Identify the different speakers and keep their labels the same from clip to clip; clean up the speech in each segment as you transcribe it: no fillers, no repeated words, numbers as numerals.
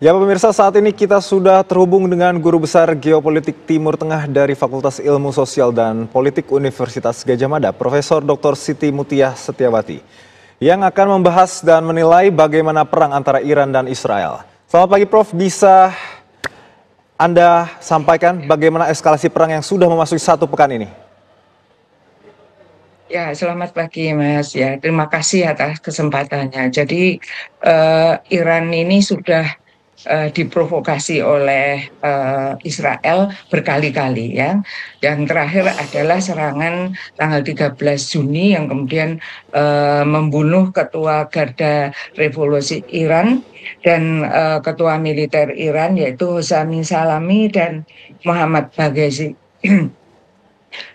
Speaker 1: Ya pemirsa, saat ini kita sudah terhubung dengan Guru Besar Geopolitik Timur Tengah dari Fakultas Ilmu Sosial dan Politik Universitas Gadjah Mada, Profesor Dr. Siti Mutiah Setiawati, yang akan membahas dan menilai bagaimana perang antara Iran dan Israel. Selamat pagi Prof, bisa Anda sampaikan bagaimana eskalasi perang yang sudah memasuki 1 pekan ini?
Speaker 2: Ya, selamat pagi Mas. Ya, terima kasih atas kesempatannya. Jadi Iran ini sudah diprovokasi oleh Israel berkali-kali ya. Yang terakhir adalah serangan tanggal 13 Juni yang kemudian membunuh Ketua Garda Revolusi Iran dan Ketua Militer Iran yaitu Hossein Salami dan Muhammad Bagheri.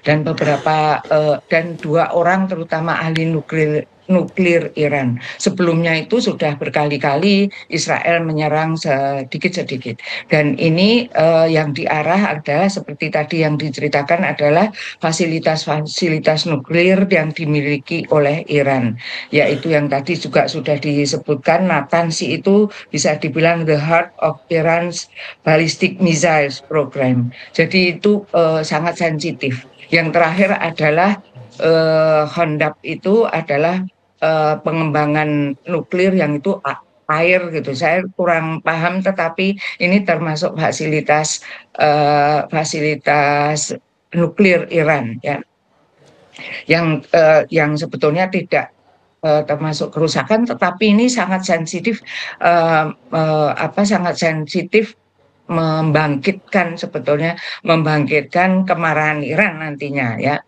Speaker 2: Dan beberapa dan 2 orang terutama ahli nuklir Iran. Sebelumnya itu sudah berkali-kali Israel menyerang sedikit-sedikit. Dan ini yang diarah adalah seperti tadi yang diceritakan adalah fasilitas-fasilitas nuklir yang dimiliki oleh Iran. Yaitu yang tadi juga sudah disebutkan, Natanz itu bisa dibilang the heart of Iran's ballistic missiles program. Jadi itu sangat sensitif. Yang terakhir adalah Hondap itu adalah pengembangan nuklir yang itu air gitu. Saya kurang paham, tetapi ini termasuk fasilitas nuklir Iran ya, yang sebetulnya tidak termasuk kerusakan, tetapi ini sangat sensitif, sangat sensitif membangkitkan kemarahan Iran nantinya ya.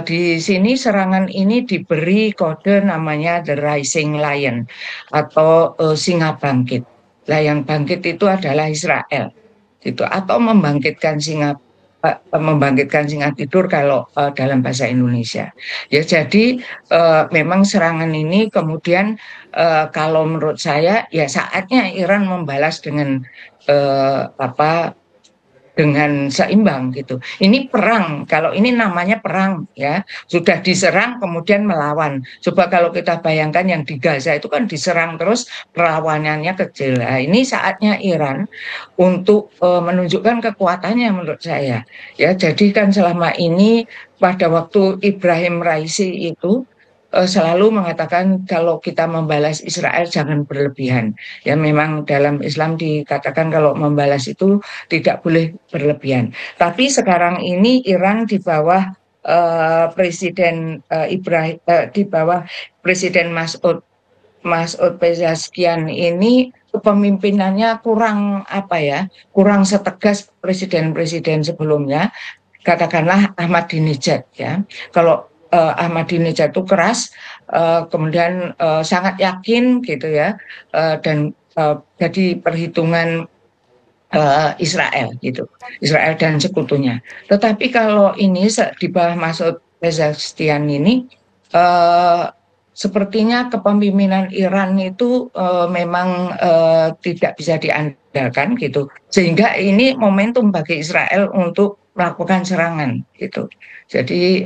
Speaker 2: Di sini serangan ini diberi kode namanya The Rising Lion atau singa bangkit. Lah yang bangkit itu adalah Israel, gitu. Atau membangkitkan singa tidur kalau dalam bahasa Indonesia. Ya jadi memang serangan ini kemudian kalau menurut saya ya saatnya Iran membalas dengan dengan seimbang gitu. Ini perang, kalau ini namanya perang ya, sudah diserang kemudian melawan. Coba kalau kita bayangkan yang di Gaza itu kan diserang terus perlawanannya kecil. Nah, ini saatnya Iran untuk menunjukkan kekuatannya menurut saya. Ya, jadi kan selama ini pada waktu Ibrahim Raisi itu selalu mengatakan kalau kita membalas Israel jangan berlebihan. Ya memang dalam Islam dikatakan kalau membalas itu tidak boleh berlebihan. Tapi sekarang ini Iran di bawah Presiden Ibrahim di bawah Presiden Mas'ud Pezeshkian ini kepemimpinannya kurang setegas presiden-presiden sebelumnya, katakanlah Ahmadinejad ya. Kalau Ahmadinejad itu keras, kemudian sangat yakin gitu ya, dan jadi perhitungan Israel gitu, Israel dan sekutunya. Tetapi kalau ini di bawah Masud Pezeshkian ini sepertinya kepemimpinan Iran itu memang tidak bisa diandalkan gitu, sehingga ini momentum bagi Israel untuk melakukan serangan gitu. Jadi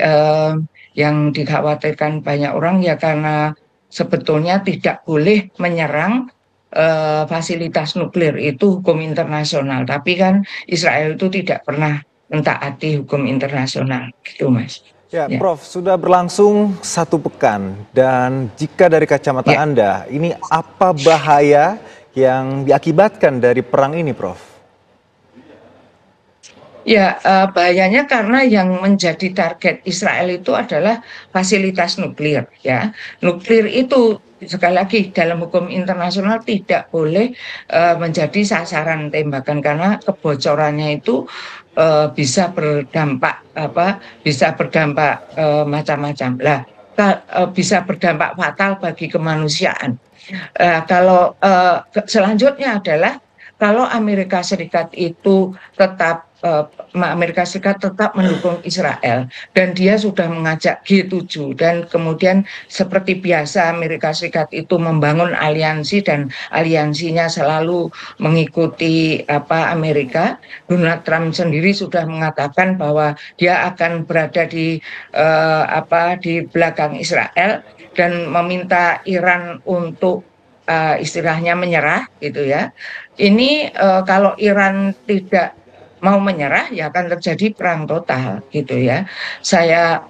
Speaker 2: yang dikhawatirkan banyak orang ya karena sebetulnya tidak boleh menyerang fasilitas nuklir, itu hukum internasional. Tapi kan Israel itu tidak pernah mentaati hukum internasional, gitu Mas.
Speaker 1: Ya,
Speaker 2: Ya,
Speaker 1: Prof, sudah berlangsung 1 pekan dan jika dari kacamata
Speaker 2: ya.
Speaker 1: Anda, ini apa bahaya yang diakibatkan dari perang ini, Prof?
Speaker 2: Ya, bahayanya karena yang menjadi target Israel itu adalah fasilitas nuklir, ya. Nuklir itu sekali lagi dalam hukum internasional tidak boleh menjadi sasaran tembakan karena kebocorannya itu bisa berdampak macam-macam. Lah, bisa berdampak fatal bagi kemanusiaan. Kalau selanjutnya adalah kalau Amerika Serikat itu Amerika Serikat tetap mendukung Israel dan dia sudah mengajak G7 dan kemudian seperti biasa Amerika Serikat itu membangun aliansi dan aliansinya selalu mengikuti Amerika. Donald Trump sendiri sudah mengatakan bahwa dia akan berada di belakang Israel dan meminta Iran untuk istilahnya menyerah gitu ya. Ini kalau Iran tidak mau menyerah ya akan terjadi perang total gitu ya.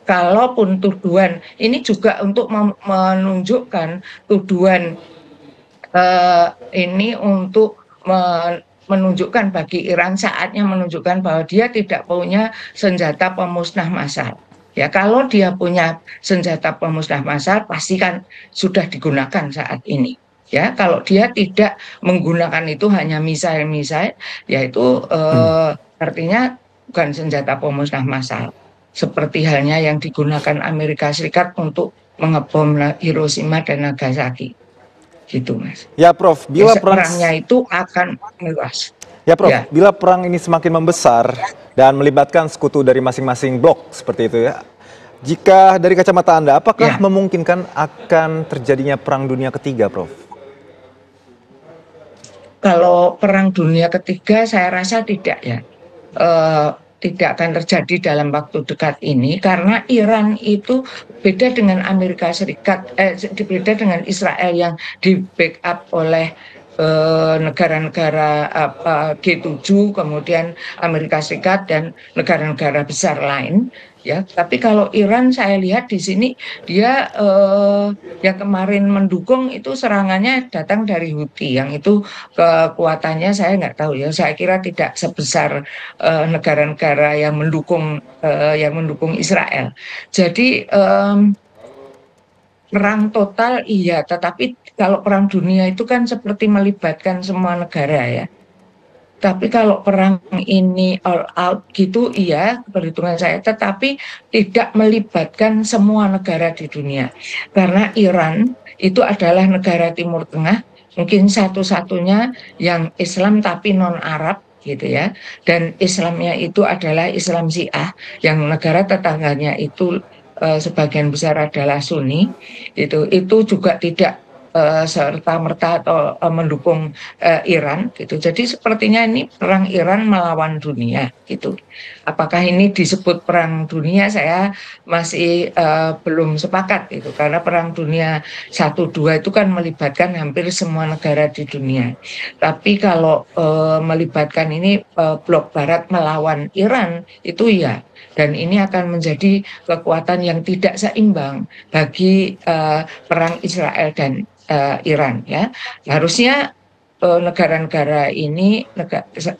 Speaker 2: Kalaupun tuduhan ini juga untuk menunjukkan tuduhan ini untuk menunjukkan bagi Iran saatnya menunjukkan bahwa dia tidak punya senjata pemusnah massal. Ya, kalau dia punya senjata pemusnah massal pasti kan sudah digunakan saat ini. Ya, kalau dia tidak menggunakan itu hanya misail-misail, yaitu artinya bukan senjata pemusnah massal. Seperti halnya yang digunakan Amerika Serikat untuk mengebom Hiroshima dan Nagasaki. Gitu, Mas.
Speaker 1: Ya, Prof, bila
Speaker 2: perangnya itu akan meluas.
Speaker 1: Ya, Prof, bila perang ini semakin membesar dan melibatkan sekutu dari masing-masing blok seperti itu ya. Jika dari kacamata Anda, apakah memungkinkan akan terjadinya perang dunia ketiga, Prof?
Speaker 2: Kalau perang dunia ketiga saya rasa tidak ya. Tidak akan terjadi dalam waktu dekat ini karena Iran itu beda dengan Amerika Serikat, beda dengan Israel yang di backup oleh negara-negara G7, kemudian Amerika Serikat dan negara-negara besar lain. Ya, tapi kalau Iran saya lihat di sini dia yang kemarin mendukung itu serangannya datang dari Houthi, yang itu kekuatannya saya nggak tahu ya. Saya kira tidak sebesar negara-negara yang mendukung Israel. Jadi perang total iya, tetapi kalau perang dunia itu kan seperti melibatkan semua negara ya. Tapi kalau perang ini all out gitu iya, perhitungan saya, tetapi tidak melibatkan semua negara di dunia. Karena Iran itu adalah negara Timur Tengah, mungkin satu-satunya yang Islam tapi non-Arab gitu ya. Dan Islamnya itu adalah Islam Syiah, yang negara tetangganya itu sebagian besar adalah Sunni. Itu juga tidak serta-merta atau mendukung Iran gitu. Jadi sepertinya ini perang Iran melawan dunia gitu. Apakah ini disebut perang dunia, saya masih belum sepakat gitu, karena perang dunia 1-2 itu kan melibatkan hampir semua negara di dunia. Tapi kalau melibatkan ini blok barat melawan Iran itu ya, dan ini akan menjadi kekuatan yang tidak seimbang bagi perang Israel dan Iran ya. Harusnya negara-negara ini,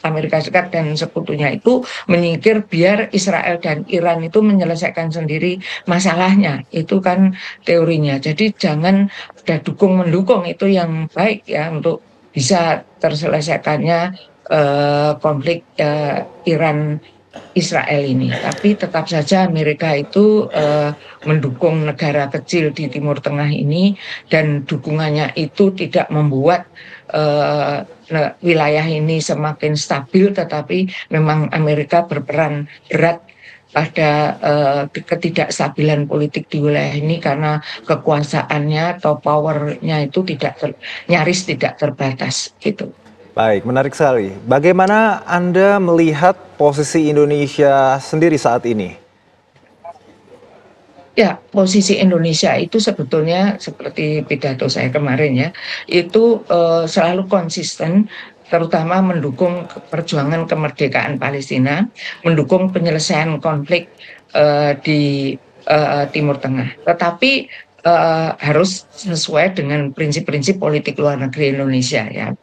Speaker 2: Amerika Serikat dan sekutunya itu menyingkir biar Israel dan Iran itu menyelesaikan sendiri masalahnya. Itu kan teorinya. Jadi jangan ada dukung-mendukung, itu yang baik ya untuk bisa terselesaikannya konflik Iran Israel ini. Tapi tetap saja Amerika itu mendukung negara kecil di Timur Tengah ini, dan dukungannya itu tidak membuat wilayah ini semakin stabil, tetapi memang Amerika berperan berat pada ketidakstabilan politik di wilayah ini karena kekuasaannya atau powernya itu nyaris tidak terbatas gitu.
Speaker 1: Baik, menarik sekali. Bagaimana Anda melihat posisi Indonesia sendiri saat ini?
Speaker 2: Ya, posisi Indonesia itu sebetulnya seperti pidato saya kemarin ya, itu selalu konsisten, terutama mendukung perjuangan kemerdekaan Palestina, mendukung penyelesaian konflik di Timur Tengah. Tetapi harus sesuai dengan prinsip-prinsip politik luar negeri Indonesia ya.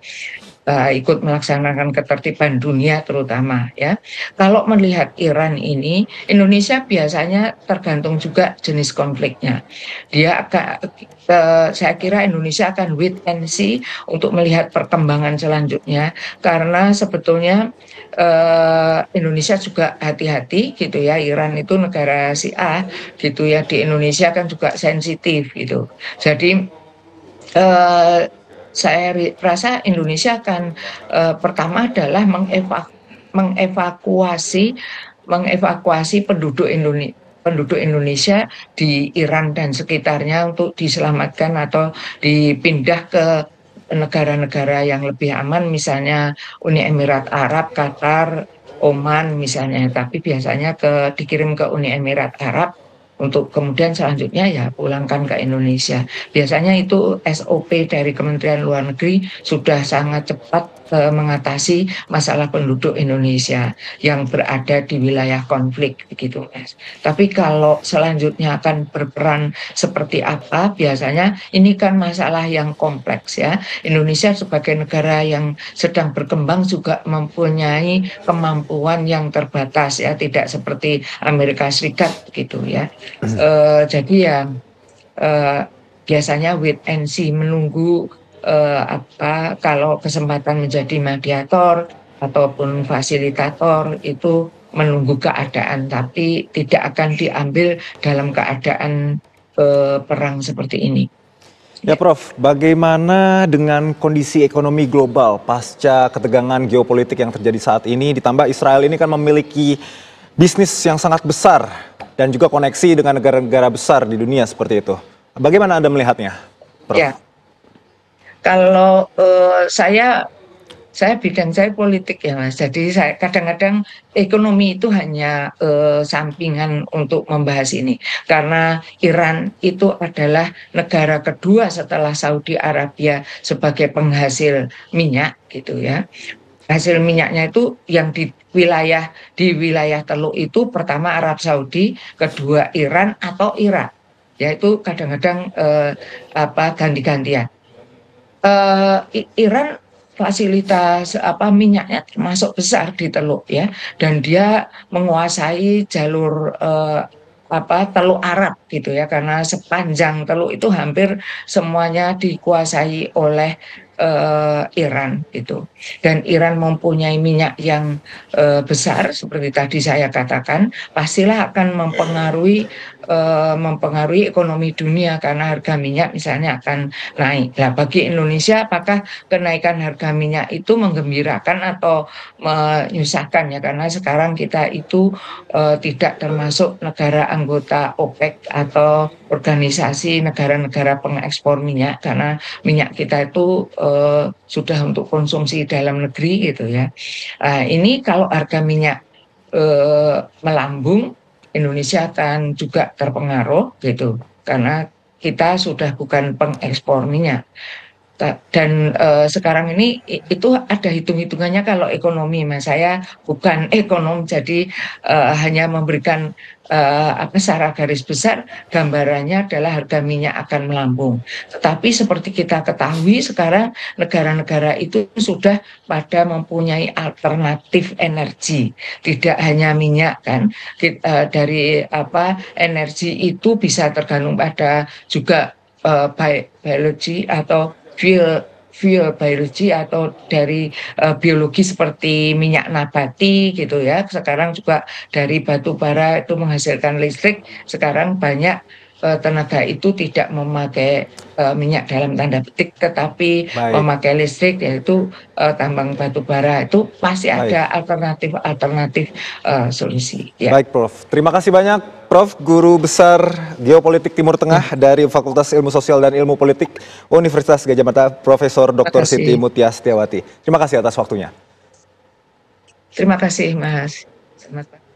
Speaker 2: Ikut melaksanakan ketertiban dunia terutama ya. Kalau melihat Iran ini, Indonesia biasanya tergantung juga jenis konfliknya. Saya kira Indonesia akan wait and see untuk melihat perkembangan selanjutnya, karena sebetulnya Indonesia juga hati-hati gitu ya. Iran itu negara Syiah gitu ya, di Indonesia kan juga sensitif gitu. Jadi saya rasa Indonesia akan pertama adalah mengevakuasi penduduk Indonesia di Iran dan sekitarnya untuk diselamatkan atau dipindah ke negara-negara yang lebih aman, misalnya Uni Emirat Arab, Qatar, Oman misalnya. Tapi biasanya dikirim ke Uni Emirat Arab untuk kemudian selanjutnya ya pulangkan ke Indonesia. Biasanya itu SOP dari Kementerian Luar Negeri sudah sangat cepat mengatasi masalah penduduk Indonesia yang berada di wilayah konflik begitu, Mas. Tapi kalau selanjutnya akan berperan seperti apa, biasanya ini kan masalah yang kompleks ya. Indonesia sebagai negara yang sedang berkembang juga mempunyai kemampuan yang terbatas ya, tidak seperti Amerika Serikat begitu ya. Jadi ya eh, biasanya wait and see, menunggu kalau kesempatan menjadi mediator ataupun fasilitator itu menunggu keadaan, tapi tidak akan diambil dalam keadaan perang seperti ini.
Speaker 1: Ya Prof, bagaimana dengan kondisi ekonomi global pasca ketegangan geopolitik yang terjadi saat ini, ditambah Israel ini kan memiliki bisnis yang sangat besar dan juga koneksi dengan negara-negara besar di dunia seperti itu. Bagaimana Anda melihatnya, Prof?
Speaker 2: Ya, kalau saya bidang saya politik ya Mas. Jadi saya kadang-kadang ekonomi itu hanya sampingan untuk membahas ini. Karena Iran itu adalah negara kedua setelah Saudi Arabia sebagai penghasil minyak gitu ya. Hasil minyaknya itu yang di wilayah Teluk itu pertama Arab Saudi, kedua Iran atau Irak. Yaitu kadang-kadang ganti-gantian. Iran fasilitas minyaknya termasuk besar di Teluk ya, dan dia menguasai jalur Teluk Arab gitu ya, karena sepanjang Teluk itu hampir semuanya dikuasai oleh Iran gitu. Dan Iran mempunyai minyak yang besar seperti tadi saya katakan, pastilah akan mempengaruhi ekonomi dunia karena harga minyak misalnya akan naik. Nah, bagi Indonesia apakah kenaikan harga minyak itu menggembirakan atau menyusahkan ya, karena sekarang kita itu tidak termasuk negara anggota OPEC atau organisasi negara-negara pengekspor minyak, karena minyak kita itu sudah untuk konsumsi dalam negeri gitu ya. Ini kalau harga minyak melambung, Indonesia akan juga terpengaruh gitu, karena kita sudah bukan pengekspor minyak. Dan sekarang ini itu ada hitung-hitungannya kalau ekonomi, Mas. Saya bukan ekonom, jadi hanya memberikan secara garis besar gambarannya adalah harga minyak akan melambung. Tetapi seperti kita ketahui sekarang negara-negara itu sudah pada mempunyai alternatif energi, tidak hanya minyak kan. Dari energi itu bisa tergantung pada juga biologi atau fuel biologi atau dari biologi seperti minyak nabati gitu ya. Sekarang juga dari batu bara itu menghasilkan listrik. Sekarang banyak tenaga itu tidak memakai minyak dalam tanda petik, tetapi
Speaker 1: Baik,
Speaker 2: memakai listrik, yaitu tambang batu bara. Itu pasti
Speaker 1: baik.
Speaker 2: ada alternatif solusi. Ya,
Speaker 1: Baik Prof, terima kasih banyak Prof, Guru Besar Geopolitik Timur Tengah dari Fakultas Ilmu Sosial dan Ilmu Politik Universitas Gadjah Mada, Profesor
Speaker 2: terima
Speaker 1: Dr. Siti
Speaker 2: kasih.
Speaker 1: Mutia Setiawati. Terima kasih atas waktunya.
Speaker 2: Terima kasih, Mas. Selamat pagi.